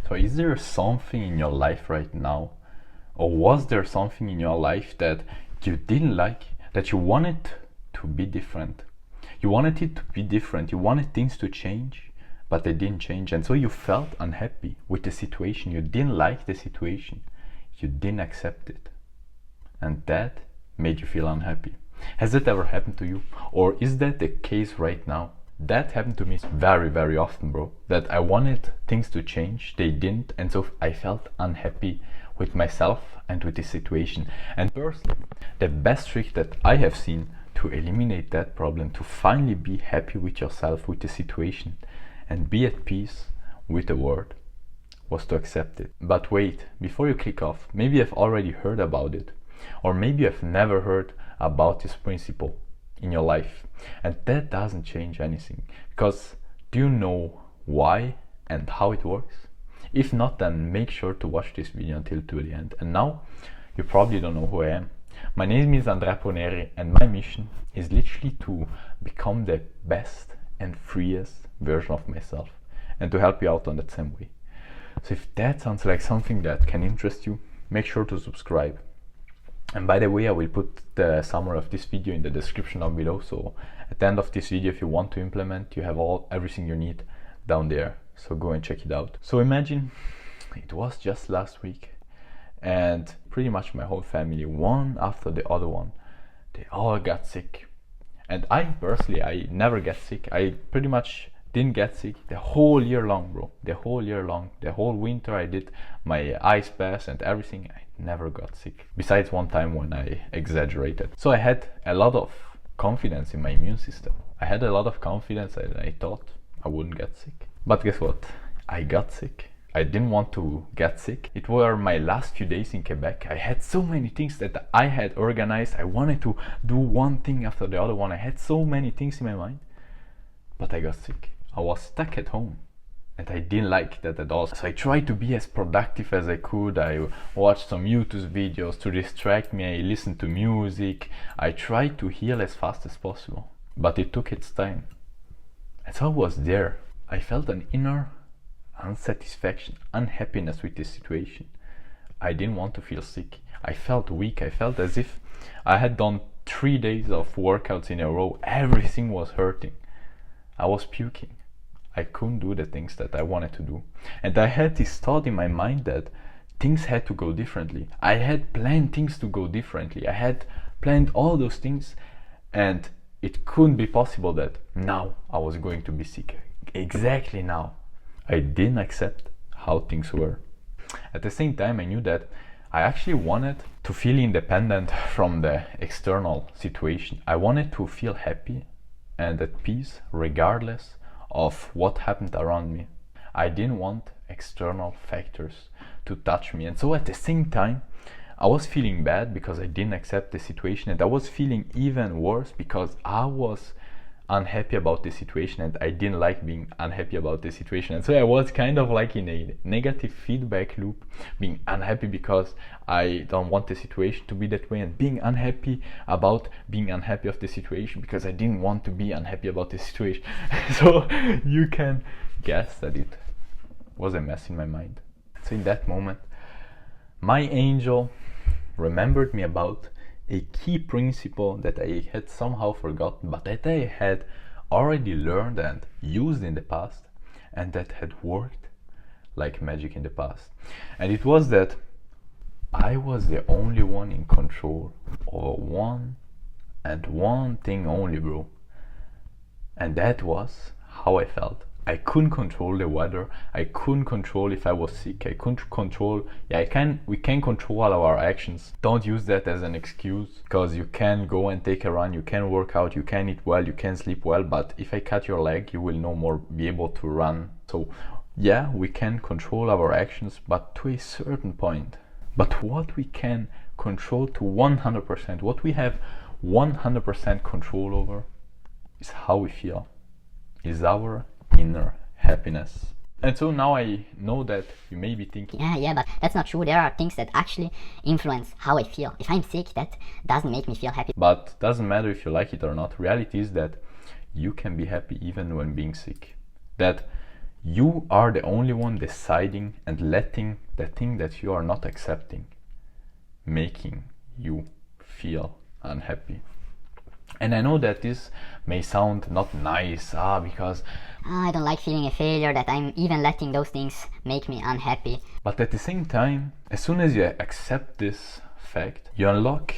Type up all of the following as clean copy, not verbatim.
So is there something in your life right now, or was there something in your life that you didn't like, that you wanted to be different? You wanted it to be different, you wanted things to change, but they didn't change, and so you felt unhappy with the situation, you didn't like the situation, you didn't accept it, and that made you feel unhappy. Has that ever happened to you? Or is that the case right now? That happened to me very, very often, bro. That I wanted things to change, they didn't, and so I felt unhappy with myself and with the situation. And personally, the best trick that I have seen to eliminate that problem, to finally be happy with yourself, with the situation, and be at peace with the world, was to accept it. But wait, before you click off, maybe you've already heard about it, or maybe you've never heard about this principle in your life, and that doesn't change anything, because do you know why and how it works? If not, then make sure to watch this video until to the end. And now you probably don't know who I am. My name is Andrea Poneri, and my mission is literally to become the best and freest version of myself, and to help you out on that same way. So if that sounds like something that can interest you, make sure to subscribe. And by the way, I will put the summary of this video in the description down below, so at the end of this video, if you want to implement, you have everything you need down there, so go and check it out. So imagine it was just last week, and pretty much my whole family, one after the other one, they all got sick. And I personally, I never get sick. I pretty much didn't get sick the whole year long, bro. The whole year long, the whole winter I did my ice baths and everything, I never got sick. Besides one time when I exaggerated. So I had a lot of confidence in my immune system. I had a lot of confidence and I thought I wouldn't get sick. But guess what? I got sick. I didn't want to get sick. It were my last few days in Quebec. I had so many things that I had organized. I wanted to do one thing after the other one. I had so many things in my mind, but I got sick. I was stuck at home, and I didn't like that at all. So I tried to be as productive as I could. I watched some YouTube videos to distract me. I listened to music. I tried to heal as fast as possible, but it took its time. And so I was there. I felt an inner unsatisfaction, unhappiness with this situation. I didn't want to feel sick. I felt weak. I felt as if I had done 3 days of workouts in a row. Everything was hurting. I was puking. I couldn't do the things that I wanted to do. And I had this thought in my mind that things had to go differently. I had planned things to go differently. I had planned all those things, and it couldn't be possible that now I was going to be sick. Exactly now. I didn't accept how things were. At the same time, I knew that I actually wanted to feel independent from the external situation. I wanted to feel happy and at peace regardless of what happened around me. I didn't want external factors to touch me. And so at the same time, I was feeling bad because I didn't accept the situation, and I was feeling even worse because I was unhappy about the situation and I didn't like being unhappy about the situation. And so I was kind of like in a negative feedback loop, being unhappy because I don't want the situation to be that way, and being unhappy about being unhappy of the situation because I didn't want to be unhappy about the situation. So you can guess that it was a mess in my mind. So in that moment, my angel remembered me about a key principle that I had somehow forgotten, but that I had already learned and used in the past, and that had worked like magic in the past. And it was that I was the only one in control over one thing only, bro. And that was how I felt. I couldn't control the weather. I couldn't control if I was sick. I couldn't control. We can control all our actions. Don't use that as an excuse, because you can go and take a run, you can work out, you can eat well, you can sleep well, but if I cut your leg, you will no more be able to run. So yeah, we can control our actions, but to a certain point. But what we can control to 100%, what we have 100% control over, is how we feel, is our inner happiness. And so now I know that you may be thinking, yeah, but that's not true. There are things that actually influence how I feel. If I'm sick, that doesn't make me feel happy. But doesn't matter if you like it or not. Reality is that you can be happy even when being sick. That You are the only one deciding and letting the thing that you are not accepting making you feel unhappy. And I know that this may sound not nice, because I don't like feeling a failure, that I'm even letting those things make me unhappy. but at the same time, as soon as you accept this fact, you unlock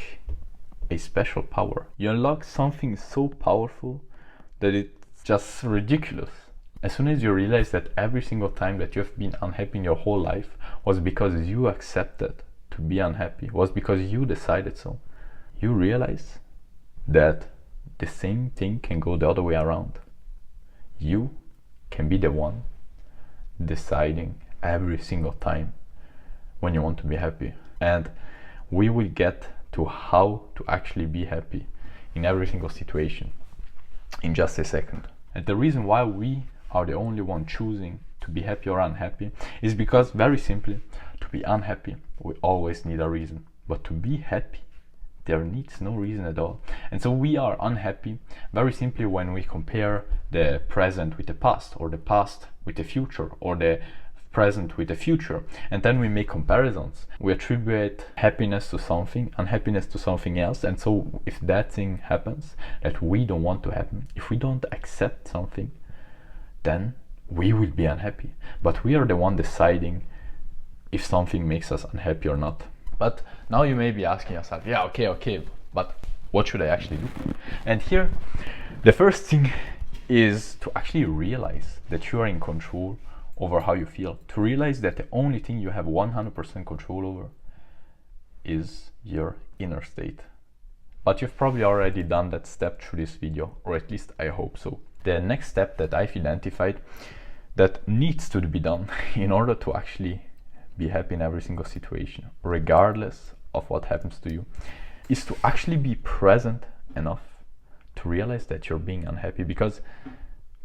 a special power. You unlock something so powerful that it's just ridiculous. As soon as you realize that every single time that you have been unhappy in your whole life was because you accepted to be unhappy, was because you decided so, you realize that the same thing can go the other way around. You can be the one deciding every single time when you want to be happy. And we will get to how to actually be happy in every single situation in just a second. And the reason why we are the only one choosing to be happy or unhappy is because, very simply, to be unhappy we always need a reason, but to be happy there needs no reason at all. And so we are unhappy very simply when we compare the present with the past, or the past with the future, or the present with the future, and then we make comparisons. We attribute happiness to something, unhappiness to something else. And so if that thing happens that we don't want to happen, if we don't accept something, then we will be unhappy. But we are the one deciding if something makes us unhappy or not. But now you may be asking yourself, yeah, okay, but what should I actually do? And here, the first thing is to actually realize that you are in control over how you feel. To realize that the only thing you have 100% control over is your inner state. But you've probably already done that step through this video, or at least I hope so. The next step that I've identified that needs to be done in order to actually be happy in every single situation, regardless of what happens to you, is to actually be present enough to realize that you're being unhappy. Because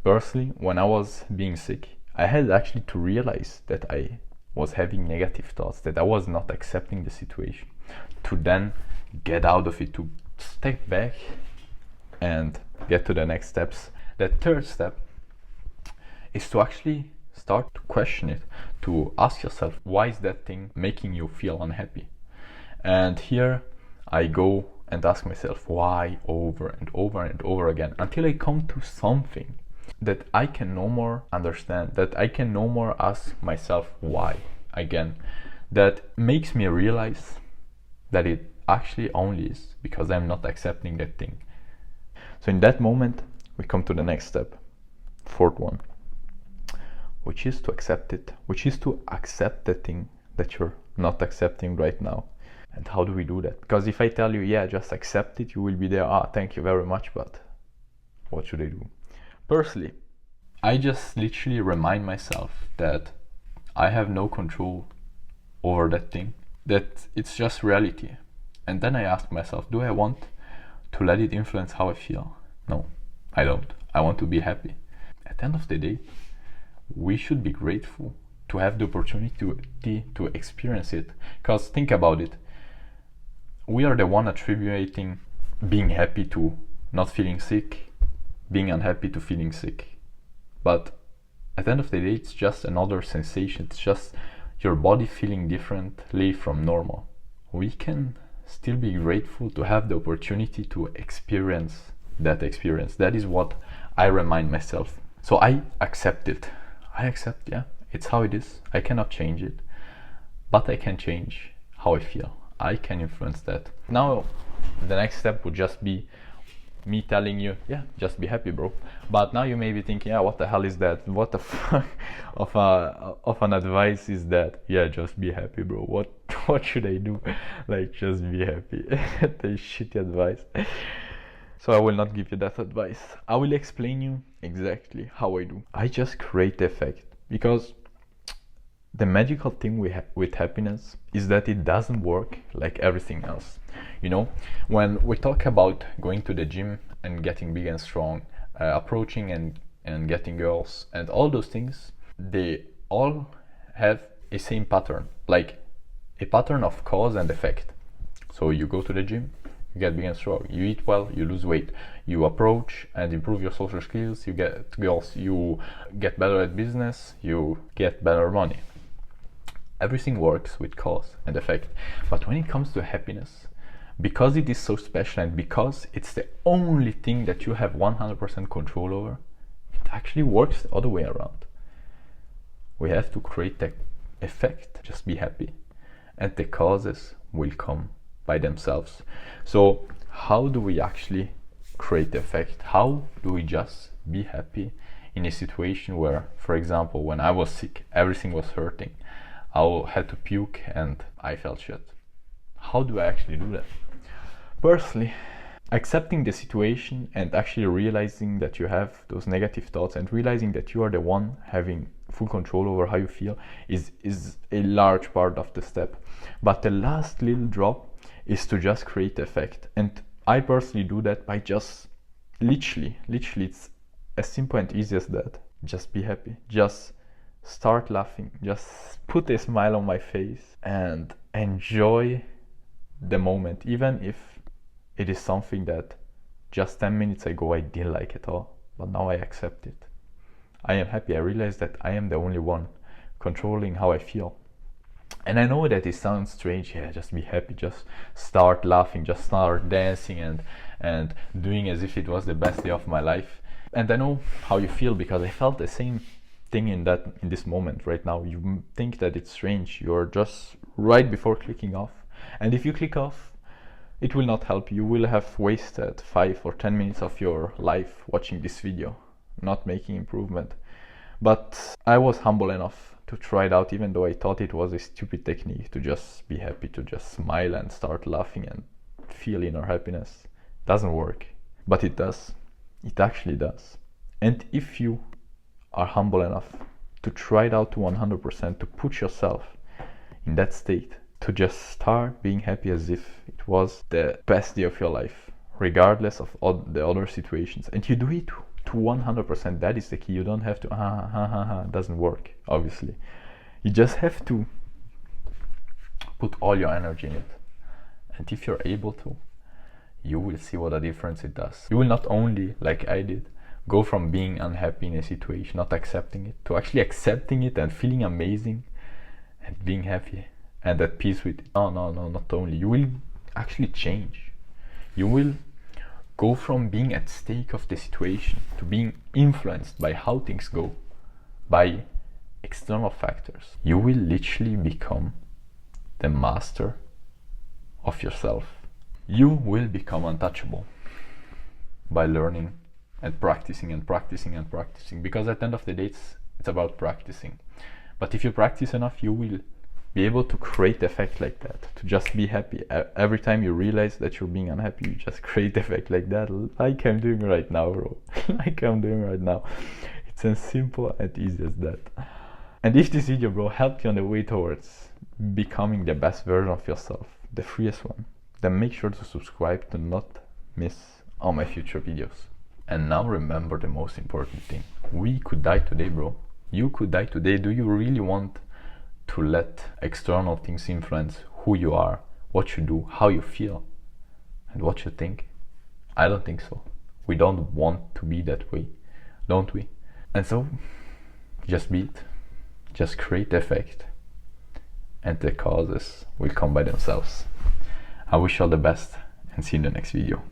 personally, when I was being sick, I had actually to realize that I was having negative thoughts, that I was not accepting the situation, to then get out of it, to step back and get to the next steps. The third step is to actually start to question it, to ask yourself, why is that thing making you feel unhappy? And here I go and ask myself why over and over and over again, until I come to something that I can no more understand, that I can no more ask myself why again, that makes me realize that it actually only is because I'm not accepting that thing. So in that moment, we come to the next step, fourth one, which is to accept it, which is to accept the thing that you're not accepting right now. And how do we do that? Because if I tell you, yeah, just accept it, you will be there, thank you very much, but what should I do? Personally, I just literally remind myself that I have no control over that thing, that it's just reality. And then I ask myself, do I want to let it influence how I feel? No, I don't. I want to be happy. At the end of the day, we should be grateful to have the opportunity to experience it. Because think about it, we are the one attributing being happy to not feeling sick, being unhappy to feeling sick. But at the end of the day, it's just another sensation. It's just your body feeling differently from normal. We can still be grateful to have the opportunity to experience that experience. That is what I remind myself. So I accept it. I accept, yeah, it's how it is. I cannot change it, but I can change how I feel. I can influence that. Now, the next step would just be me telling you, yeah, just be happy, bro. But now you may be thinking, yeah, what the hell is that? What the fuck of an advice is that? Yeah, just be happy, bro. What should I do? Like, just be happy. That is shitty advice. So I will not give you that advice. I will explain you exactly how I do. I just create the effect, because the magical thing with happiness is that it doesn't work like everything else. You know, when we talk about going to the gym and getting big and strong, approaching and getting girls and all those things, they all have a same pattern, like a pattern of cause and effect. So you go to the gym, you get big and strong. You eat well, you lose weight. You approach and improve your social skills, you get girls, you get better at business, you get better money. Everything works with cause and effect. But when it comes to happiness, because it is so special and because it's the only thing that you have 100% control over, it actually works the other way around. We have to create the effect, just be happy, and the causes will come by themselves. So how do we actually create the effect? How do we just be happy in a situation where, for example, when I was sick, everything was hurting, I had to puke and I felt shit? How do I actually do that? Personally, accepting the situation and actually realizing that you have those negative thoughts and realizing that you are the one having full control over how you feel is a large part of the step. But the last little drop is to just create effect. And I personally do that by just literally it's as simple and easy as that. Just be happy. Just start laughing. Just put a smile on my face and enjoy the moment, even if it is something that just 10 minutes ago I didn't like at all, but now I accept it. I am happy. I realize that I am the only one controlling how I feel. And I know that it sounds strange, yeah, just be happy, just start laughing, just start dancing and doing as if it was the best day of my life. And I know how you feel because I felt the same thing in this moment right now. You think that it's strange, you're just right before clicking off. And if you click off, it will not help. You will have wasted 5 or 10 minutes of your life watching this video, not making improvement. But I was humble enough to try it out, even though I thought it was a stupid technique to just be happy, to just smile and start laughing and feel inner happiness. It doesn't work, but it does. It actually does. And if you are humble enough to try it out to 100%, to put yourself in that state, to just start being happy as if it was the best day of your life, regardless of all the other situations, and you do it to 100%, that is the key. You don't have to it doesn't work, obviously. You just have to put all your energy in it, and if you're able to, you will see what a difference it does. You will not only, like I did, go from being unhappy in a situation, not accepting it, to actually accepting it and feeling amazing and being happy and at peace with it. No, not only. You will actually change. You will go from being at stake of the situation to being influenced by how things go, by external factors. You will literally become the master of yourself. You will become untouchable by learning and practicing and practicing and practicing, because at the end of the day it's about practicing. But if you practice enough, you will be able to create effect like that, to just be happy. Every time you realize that you're being unhappy, you just create effect like that, like I'm doing right now, bro. Like I'm doing right now. It's as simple and easy as that. And if this video, bro, helped you on the way towards becoming the best version of yourself, the freest one, then make sure to subscribe to not miss all my future videos. And now remember the most important thing. We could die today, bro. You could die today. Do you really want to let external things influence who you are, what you do, how you feel, and what you think? I don't think so. We don't want to be that way, don't we? And so, just be it. Just create the effect, and the causes will come by themselves. I wish you all the best, and see you in the next video.